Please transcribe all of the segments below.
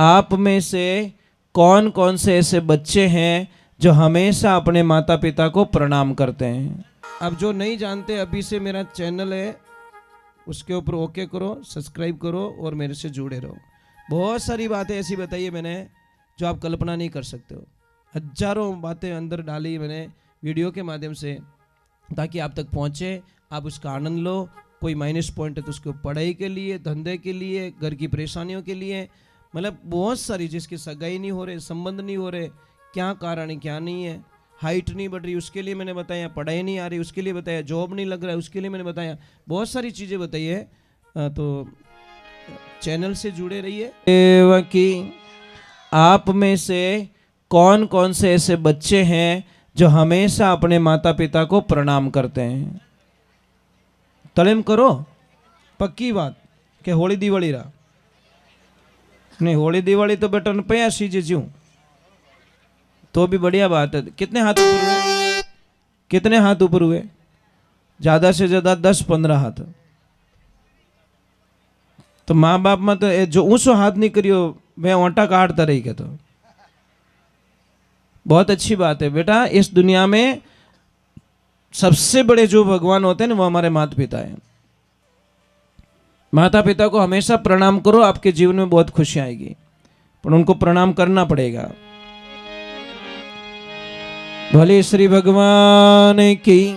आप में से कौन कौन से ऐसे बच्चे हैं जो हमेशा अपने माता पिता को प्रणाम करते हैं? अब जो नहीं जानते, अभी से मेरा चैनल है उसके ऊपर ओके करो, सब्सक्राइब करो और मेरे से जुड़े रहो। बहुत सारी बातें ऐसी बताई है मैंने जो आप कल्पना नहीं कर सकते हो। हजारों बातें अंदर डाली मैंने वीडियो के माध्यम से, ताकि आप तक पहुँचे, आप उसका आनंद लो। कोई माइनस पॉइंट है तो उसको पढ़ाई के लिए, धंधे के लिए, घर की परेशानियों के लिए, मतलब बहुत सारी, जिसकी सगाई नहीं हो रहे, संबंध नहीं हो रहे, क्या कारण है क्या नहीं है, हाइट नहीं बढ़ रही उसके लिए मैंने बताया, पढ़ाई नहीं आ रही उसके लिए बताया, जॉब नहीं लग रहा है उसके लिए मैंने बताया, बहुत सारी चीज़ें बताई है। तो चैनल से जुड़े रहिए। कि आप में से कौन कौन से ऐसे बच्चे हैं जो हमेशा अपने माता पिता को प्रणाम करते हैं? तलेम करो, पक्की बात कि होली दिवाली रहा नहीं, होली दिवाली तो बेटा पया सीजे ज्यों तो भी बढ़िया बात है। कितने हाथ ऊपर हुए? कितने हाथ ऊपर हुए? ज्यादा से ज्यादा 10-15 हाथ। तो माँ बाप में तो जो ऊंचो हाथ नहीं करियो मैं ओंटा काटता रही के, तो बहुत अच्छी बात है बेटा। इस दुनिया में सबसे बड़े जो भगवान होते हैं ना, वो हमारे माता पिता हैं। माता पिता को हमेशा प्रणाम करो, आपके जीवन में बहुत खुशी आएगी, पर उनको प्रणाम करना पड़ेगा। भले श्री भगवान की,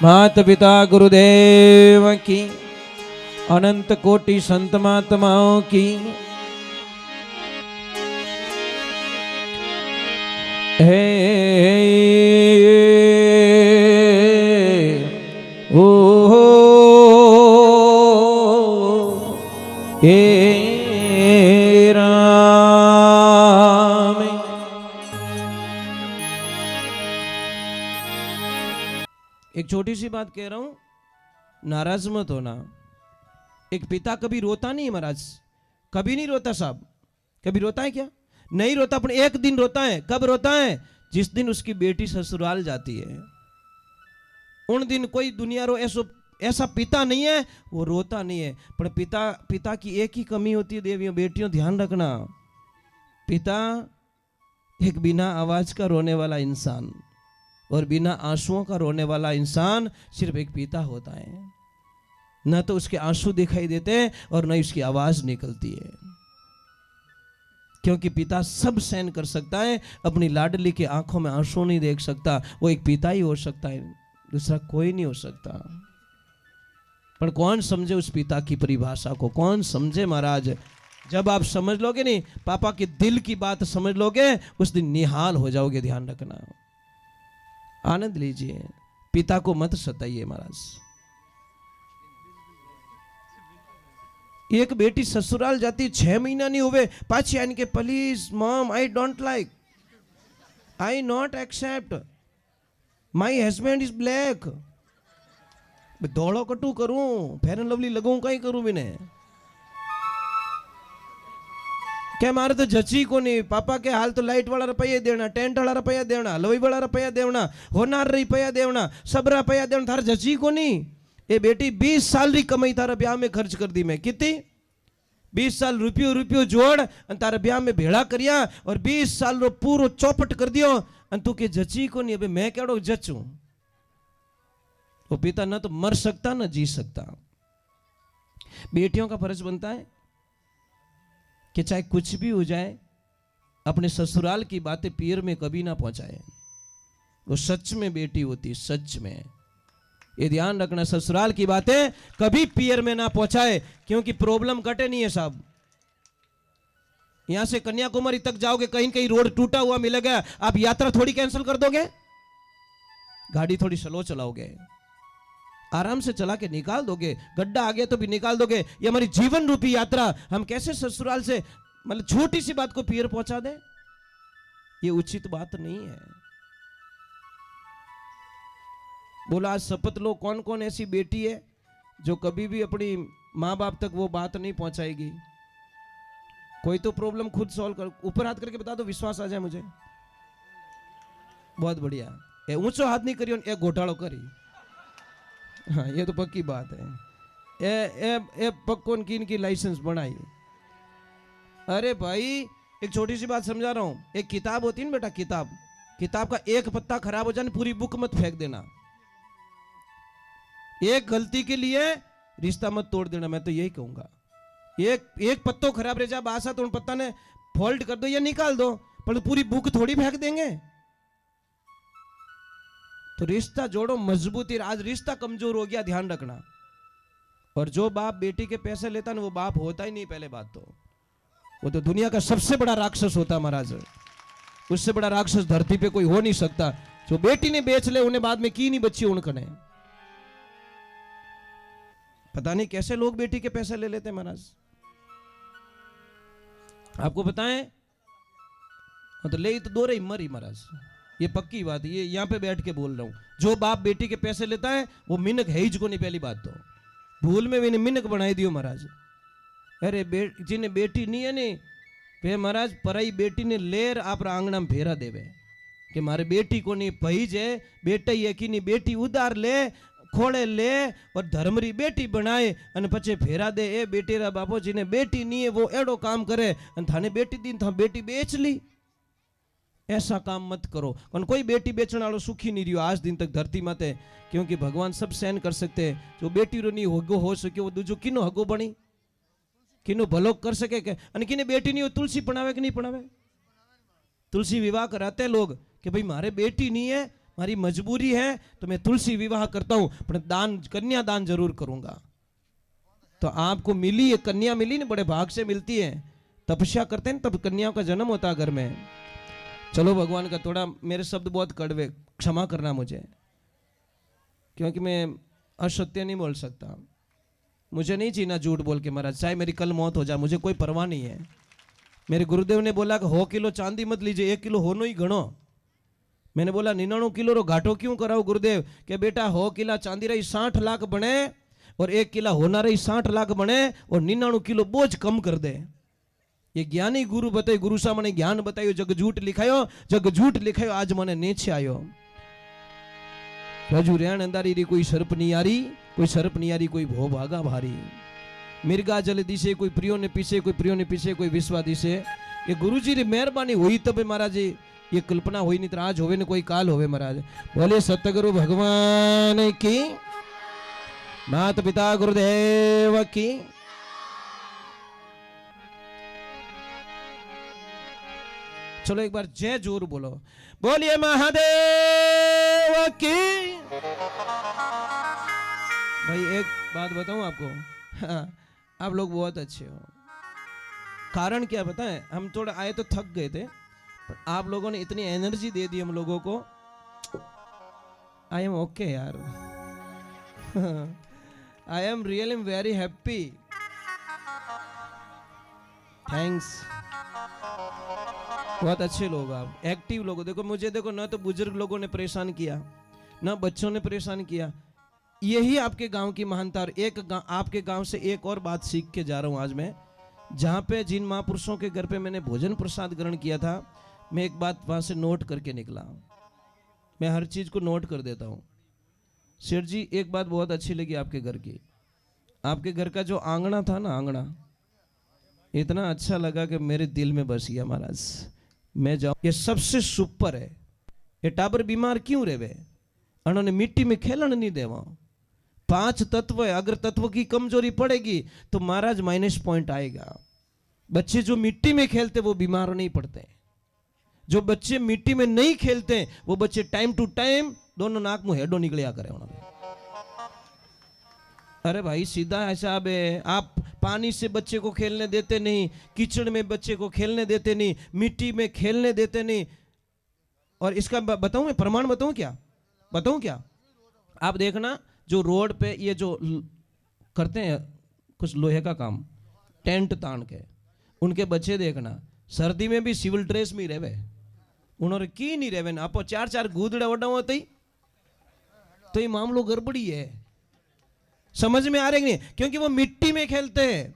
माता पिता गुरुदेव की, अनंत कोटि संत महात्माओं की। हे ओ हे राम। एक छोटी सी बात कह रहा हूं, नाराज मत होना। एक पिता कभी रोता नहीं है महाराज, कभी नहीं रोता साहब। कभी रोता है क्या? नहीं रोता, पर एक दिन रोता है। कब रोता है? जिस दिन उसकी बेटी ससुराल जाती है, उन दिन कोई दुनिया रो ऐसा पिता नहीं है वो रोता नहीं है। पर पिता की एक ही कमी होती है देवियों बेटियों, ध्यान रखना, पिता एक बिना आवाज का रोने वाला इंसान और बिना आंसुओं का रोने वाला इंसान सिर्फ एक पिता होता है। न तो उसके आंसू दिखाई देते हैं और न उसकी आवाज निकलती है, क्योंकि पिता सब सहन कर सकता है। अपनी लाडली की आंखों में आंसू नहीं देख सकता, वो एक पिता ही हो सकता है, दूसरा कोई नहीं हो सकता। पर कौन समझे उस पिता की परिभाषा को? कौन समझे महाराज? जब आप समझ लोगे नहीं, पापा के दिल की बात समझ लोगे, उस दिन निहाल हो जाओगे। ध्यान रखना, आनंद लीजिए, पिता को मत सताइए महाराज। एक बेटी ससुराल जाती 6 महीना नहीं हुए, पाछी आने के please mom I don't like, I not accept, my husband is black. धोड़ो कटू करूं, फेयर एंड लवली लगूं, कहीं करूं भी नहीं, क्या मारे तो जची को नहीं। पापा के हाल तो लाइट वाला रुपया देना, टेंट वाला रुपया देना, लोई वाला रुपया देना, होनार रुपया देना, सब रुपया देना, थार जची को नहीं। ये बेटी 20 साल री कमाई थारा ब्याह में खर्च कर दी मैं। कितनी? 20 साल रुपयो जोड़ तारा ब्याह में भेड़ा करिया और 20 साल रो पूरो चौपट कर दियो, तू के जची को नहीं। अबे मैं केड़ो जचू? वो पिता ना तो मर सकता ना जी सकता। बेटियों का फर्ज बनता है कि चाहे कुछ भी हो जाए, अपने ससुराल की बातें पीर में कभी ना पहुंचाए। वो सच में बेटी होती, सच में। ये ध्यान रखना, ससुराल की बातें कभी पीर में ना पहुंचाए, क्योंकि प्रॉब्लम कटे नहीं है साहब। यहां से कन्याकुमारी तक जाओगे, कहीं कहीं रोड टूटा हुआ मिलेगा, आप यात्रा थोड़ी कैंसिल कर दोगे, गाड़ी थोड़ी स्लो चलाओगे, आराम से चला के निकाल दोगे। गड्ढा आ गया तो भी निकाल दोगे। ये हमारी जीवन रूपी यात्रा, हम कैसे ससुराल से मतलब छोटी सी बात को पीर पहुंचा दे? ये उचित बात नहीं है। बोला आज शपथ लो, कौन कौन ऐसी बेटी है जो कभी भी अपनी माँ बाप तक वो बात नहीं पहुंचाएगी? कोई तो प्रॉब्लम खुद सॉल्व कर, ऊपर हाथ करके बता दो, विश्वास आ जाए मुझे। बहुत बढ़िया। ए ऊंचो हाथ नहीं करियो, एक घोटालो करी। हाँ ये तो पक्की बात है। ए पक्कों की इनकी लाइसेंस बनाई। अरे भाई एक छोटी सी बात समझा रहा हूं। एक किताब होती है ना बेटा, किताब का एक पत्ता खराब हो जाए पूरी बुक मत फेंक देना। एक गलती के लिए रिश्ता मत तोड़ देना, मैं तो यही कहूंगा। एक पत्तो खराब रह जा बासा तो उन पत्ता ने फोल्ड कर दो या निकाल दो, पर पूरी बुक थोड़ी फेंक देंगे। तो रिश्ता जोड़ो मजबूती। आज रिश्ता कमजोर हो गया, ध्यान रखना। और जो बाप बेटी के पैसे लेता ना वो बाप होता ही नहीं। पहले बात तो वो तो दुनिया का सबसे बड़ा राक्षस होता महाराज। उससे बड़ा राक्षस धरती पे कोई हो नहीं सकता। जो बेटी ने बेच ले उन्हें बाद में की नहीं बच्ची उनकने। पता नहीं कैसे लोग बेटी के पैसे ले लेते महाराज। आपको बताएं तो ले तो दो रही मरी महाराज, ये पक्की बात है। ये यहां पे बैठ के बोल रहा हूं। जो बाप बेटी के पैसे लेता है वो मिनक है ही को नहीं। पहली बात तो भूल में भी मिनक बनाई दियो महाराज। अरे जिन्हें बेटी नहीं है नहीं वे महाराज पराई बेटी ने लेर आप आंगना में फेरा देवे कि मारे बेटी को नहीं पही जे बेटा ये की नहीं बेटी उधार ले खोड़े ले और धर्मरी बेटी बनाए और पचे फेरा दे। ए बेटी रा बापो जिन्हें बेटी नहीं है वो एड़ो काम करे थाने बेटी दी था बेटी बेच ली। ऐसा काम मत करो। कौन कोई बेटी बेचने वालों सुखी नहीं रही आज दिन तक धरती माते, क्योंकि भगवान सब सहन कर सकते हैं। जो बेटी रो नहीं होगो हो सके वो दूजो किनो हगो बनी किनो भलो कर सके के किने बेटी नहीं हो तुलसी पढ़ावे कि नहीं पढ़ावे। तुलसी विवाह कराते हैं लोग कि भाई मारे बेटी नहीं है मारी मजबूरी है तो मैं तुलसी विवाह करता हूं, पर दान कन्या दान जरूर करूंगा। तो आपको मिली एक कन्या मिली ना, बड़े भाग से मिलती है। तपस्या करते हैं तब कन्याओं का जन्म होता है घर में। चलो भगवान का थोड़ा मेरे शब्द बहुत कड़वे, क्षमा करना मुझे, क्योंकि मैं असत्य नहीं बोल सकता। मुझे नहीं जीना झूठ बोल के महाराज, चाहे मेरी कल मौत हो जाए मुझे कोई परवाह नहीं है। मेरे गुरुदेव ने बोला कि 100 किलो चांदी मत लीजिए, 1 किलो होनो ही गणो। मैंने बोला 99 किलो रो घाटो क्यों कराओ गुरुदेव? कि बेटा 100 किला चांदी रही 60 लाख बने और 1 किला होना रही 60 लाख बने और 99 किलो बोझ कम कर दे। ये ज्ञानी गुरु बताए, गुरु सा मने ज्ञान बतायो। जग झूठ लिखायो आज मने नीचे आयो। रजू रेण अंधारी री कोई सर्प नहीं आरी, कोई सर्प नहीं आरी कोई भो भागा भारी। मिर्गा जल दिशे कोई प्रियो ने पीछे, कोई प्रियो ने पीछे कोई विश्वा दिशे। ये गुरु जी री मेहरबानी हुई तब महाराज जी ये कल्पना हुई, नहीं तो आज होवे न कोई काल होवे महाराज। बोले सतगुरु भगवान की, माता पिता गुरुदेव की। चलो एक बार जय जोर बोलो, बोलिए महादेव की। भाई एक बात बताऊं आपको, आप लोग बहुत अच्छे हो। कारण क्या बताएं, हम थोड़ा आए तो थक गए थे, पर आप लोगों ने इतनी एनर्जी दे दी हम लोगों को। आई एम ओके यार। I am really very happy. Thanks. बहुत अच्छे लोग आप, एक्टिव लोग। देखो मुझे देखो ना तो बुजुर्ग लोगों ने परेशान किया ना बच्चों ने परेशान किया। यही आपके गांव की महानता। और आपके गांव से एक और बात सीख के जा रहा हूं आज मैं। जहां पे जिन महापुरुषों के घर पे मैंने भोजन प्रसाद ग्रहण किया था, मैं एक बात वहां से नोट करके निकला। मैं हर चीज को नोट कर देता हूं। सेठ जी एक बात बहुत अच्छी लगी आपके घर की। आपके घर का जो आंगना था ना, आंगना इतना अच्छा लगा कि मेरे दिल में बस गया महाराज। मैं जाऊं, ये सबसे सुपर है। ये टाबर बीमार क्यों रहे? उन्होंने मिट्टी में खेलन नहीं देवा। 5 तत्व है, अगर तत्व की कमजोरी पड़ेगी तो महाराज माइनस पॉइंट आएगा। बच्चे जो मिट्टी में खेलते वो बीमार नहीं पड़ते। जो बच्चे मिट्टी में नहीं खेलते वो बच्चे टाइम टू टाइम दोनों नाक मुंह हेडो निकलिया करे उन्होंने। अरे भाई सीधा हिसाब है। आप पानी से बच्चे को खेलने देते नहीं, कीचड़ में बच्चे को खेलने देते नहीं, मिट्टी में खेलने देते नहीं। और इसका बताऊं मैं प्रमाण बताऊं क्या? आप देखना जो रोड पे ये जो करते हैं कुछ लोहे का काम, टेंट तान के, उनके बच्चे देखना सर्दी में भी सिविल ड्रेस में रहे। उन्होंने की नहीं रहे ना, आप 4 गूदड़ा वड्डा होते ही तो ये मामलो गड़बड़ी है। समझ में आ रहे नहीं? क्योंकि वो मिट्टी में खेलते हैं।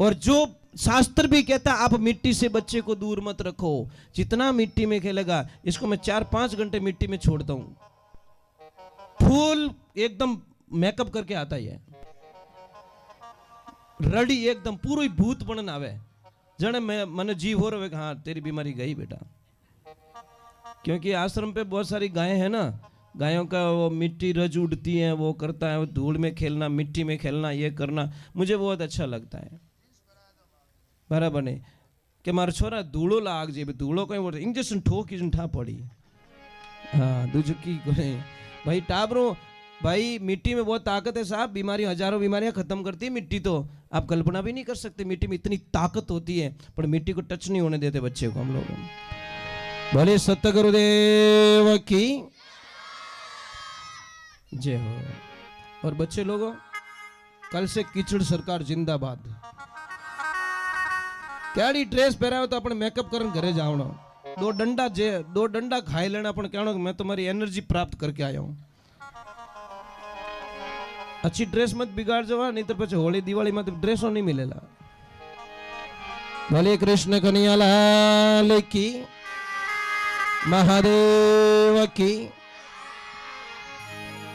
और जो शास्त्र भी कहता है आप मिट्टी से बच्चे को दूर मत रखो। जितना मिट्टी में खेलेगा, इसको मैं 4-5 घंटे मिट्टी में छोड़ता हूं, फुल एकदम मेकअप करके आता है, रड़ी एकदम पूरी भूत बनन आवे। जने मैं मन जीव हो रहा है कि हाँ तेरी बीमारी गई बेटा। क्योंकि आश्रम पे बहुत सारी गायें हैं ना, गायों का वो मिट्टी रज उड़ती है, वो करता है, वो धूल में खेलना, मिट्टी में खेलना, ये करना मुझे बहुत अच्छा लगता है। बराबर नहीं कि मारा छोरा धूड़ो लाग जे, धूड़ो कहीं वो इंजेक्शन ठोकी ठा पड़ी। हाँ दूजो की भाई टाबरो भाई मिट्टी में बहुत ताकत है साहब, बीमारी हजारों बीमारियां खत्म करती है मिट्टी। तो आप कल्पना भी नहीं कर सकते मिट्टी में इतनी ताकत होती है, पर मिट्टी को टच नहीं होने देते बच्चे को हम लोग। भले सत्य गुरुदेव की जय हो। और बच्चे लोगों कल से कीचड़ सरकार जिंदाबाद। क्याड़ी ड्रेस पहरायो तो अपने मेकअप करन घरे जावणो, दो डंडा खाई लेना, अपन कहना मैं तुम्हारी एनर्जी प्राप्त करके आया हूं। अच्छी ड्रेस मत बिगाड़ जावा, नहीं तो પછી होली दिवाली में तो ड्रेसों नहीं मिलेला। भले कृष्ण कन्हैया लाल की, महादेव की।